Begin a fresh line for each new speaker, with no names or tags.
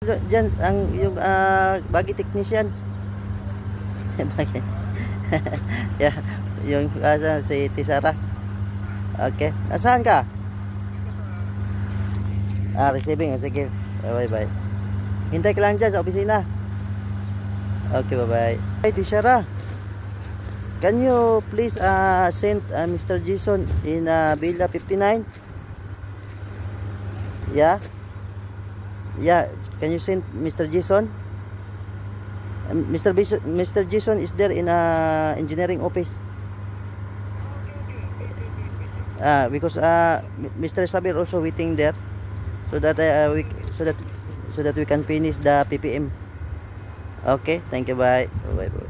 Diyan ang yung bagi technician. Bagi. Yeah, yung si Tisara. Okay. Nasaan ka? Receiving. Sige. Bye bye. Hintay ka lang dyan sa opisina. Okay, bye bye. Hey, Tisara. Can you please send Mr. Jason in Villa 59? Yeah. Yeah, can you send Mr. Jason? Mr. Jason is there in engineering office. Because Mr. Sabir also waiting there, so that so that we can finish the PPM. Okay, thank you. Bye. Bye. Bye.